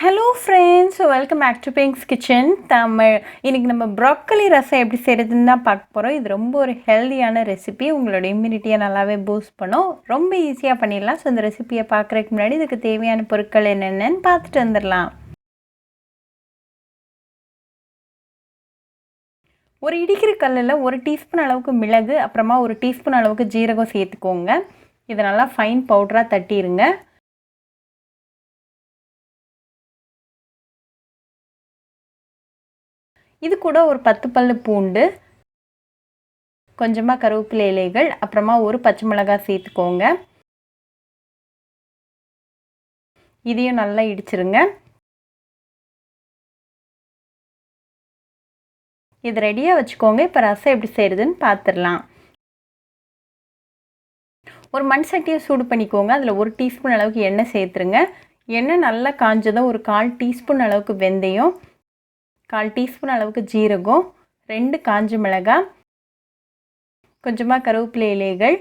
Hello friends, welcome back to pinks kitchen Tamil. இன்றைக்கி நம்ம broccoli ரசம் எப்படி செய்கிறதுன்னு தான் பார்க்க போகிறோம். இது ரொம்ப ஒரு ஹெல்தியான ரெசிபி. உங்களோட இம்யூனிட்டியை நல்லாவே பூஸ்ட் பண்ணும். ரொம்ப ஈஸியாக பண்ணிடலாம். ஸோ இந்த ரெசிபியை பார்க்குறதுக்கு முன்னாடி இதுக்கு தேவையான பொருட்கள் என்னென்னு பார்த்துட்டு வந்துடலாம். ஒரு இடிக்கிற கல்லில் 1 டீஸ்பூன் அளவுக்கு மிளகு, அப்புறமா 1 டீஸ்பூன் அளவுக்கு ஜீரகம் சேர்த்துக்கோங்க. இதை நல்லா ஃபைன் பவுடராக தட்டிடுங்க. இது கூட ஒரு 10 பல்லு பூண்டு, கொஞ்சமாக கருவேப்பிலை இலைகள், அப்புறமா ஒரு பச்சை மிளகாய் சேர்த்துக்கோங்க. இதையும் நல்லா இடிச்சிருங்க. இது ரெடியாக வச்சுக்கோங்க. இப்போ ரசம் எப்படி செய்கிறதுன்னு பார்த்துடலாம். ஒரு மண் சட்டியை சூடு பண்ணிக்கோங்க. அதில் 1 டீஸ்பூன் அளவுக்கு எண்ணெய் சேர்த்துருங்க. எண்ணெய் நல்லா காஞ்சதும் ஒரு 1/4 டீஸ்பூன் அளவுக்கு வெந்தயம், 1/4 டீஸ்பூன் அளவுக்கு ஜீரகம், 2 காஞ்ச மிளகாய், கொஞ்சமாக கருவேப்பிலை இலைகள்,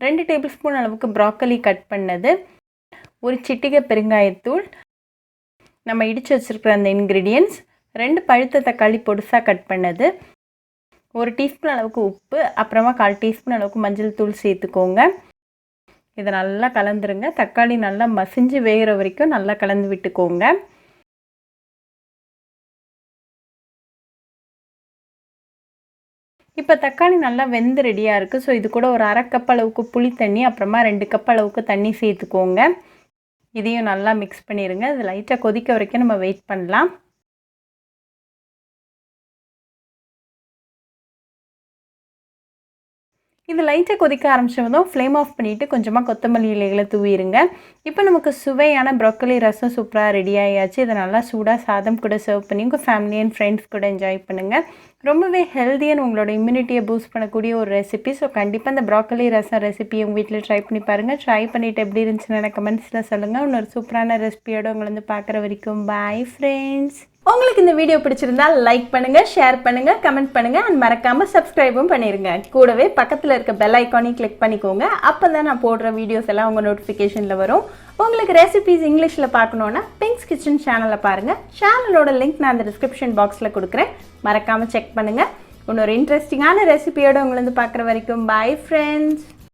2 டேபிள் ஸ்பூன் அளவுக்கு ப்ராக்கலி கட் பண்ணது, ஒரு சிட்டிகை பெருங்காயத்தூள், நம்ம இடித்து வச்சுருக்கிற அந்த இன்க்ரீடியன்ட்ஸ், 2 பழுத்த தக்காளி பொடிசாக கட் பண்ணது, 1 டீஸ்பூன் அளவுக்கு உப்பு, அப்புறமா 1/4 டீஸ்பூன் அளவுக்கு மஞ்சள் தூள் சேர்த்துக்கோங்க. இதை நல்லா கலந்துருங்க. தக்காளி நல்லா மசிஞ்சு வேகிற வரைக்கும் நல்லா கலந்து விட்டுக்கோங்க. இப்போ தக்காளி நல்லா வெந்து ரெடியாக இருக்குது. ஸோ இது கூட ஒரு 1/2 கப் அளவுக்கு புளி தண்ணி, அப்புறமா 2 கப் அளவுக்கு தண்ணி சேர்த்துக்கோங்க. இதையும் நல்லா மிக்ஸ் பண்ணிடுங்க. இது லைட்டாக கொதிக்க வரைக்கும் நம்ம வெயிட் பண்ணலாம். இது லைட்டாக கொதிக்க ஆரம்பிச்சதும் ஃப்ளேம் ஆஃப் பண்ணிவிட்டு கொஞ்சமாக கொத்தமல்லி இலைகளை தூவிடுங்க. இப்போ நமக்கு சுவையான ப்ராக்கலி ரசம் சூப்பராக ரெடி ஆகியாச்சு. இதை நல்லா சூடாக சாதம் கூட சர்வ் பண்ணி உங்கள் ஃபேமிலி அண்ட் ஃப்ரெண்ட்ஸ் கூட என்ஜாய் பண்ணுங்கள். ரொம்பவே ஹெல்த்தியான உங்களோட இம்யூனிட்டியை பூஸ்ட் பண்ணக்கூடிய ஒரு ரெசிபி. ஸோ கண்டிப்பாக இந்த ப்ராக்கலி ரசம் ரெசிபி உங்கள் வீட்டில் ட்ரை பண்ணி பாருங்கள். ட்ரை பண்ணிவிட்டு எப்படி இருந்துச்சுன்னு எனக்கு கமெண்ட்ஸில் சொல்லுங்கள். இன்னொரு சூப்பரான ரெசிபியோடு உங்களை வந்து பார்க்குற வரைக்கும் பாய் ஃப்ரெண்ட்ஸ். உங்களுக்கு இந்த வீடியோ பிடிச்சிருந்தா லைக் பண்ணுங்கள், ஷேர் பண்ணுங்கள், கமெண்ட் பண்ணுங்கள் அண்ட் மறக்காமல் சப்ஸ்கிரைபும் பண்ணிடுங்க. கூடவே பக்கத்தில் இருக்க பெல் ஐக்கானையும் கிளிக் பண்ணிக்கோங்க. அப்போ தான் நான் போடுற வீடியோஸ் எல்லாம் உங்கள் நோட்டிஃபிகேஷனில் வரும். உங்களுக்கு ரெசிபிஸ் இங்கிலீஷில் பார்க்கணுன்னா பிங்க்ஸ் கிச்சன் சேனலை பாருங்கள். சேனலோட லிங்க் நான் அந்த டிஸ்கிரிப்ஷன் பாக்ஸில் கொடுக்குறேன். மறக்காமல் செக் பண்ணுங்கள். இன்னொரு இன்ட்ரெஸ்டிங்கான ரெசிபியோடு உங்களை வந்து பார்க்குற வரைக்கும் பாய் ஃப்ரெண்ட்ஸ்.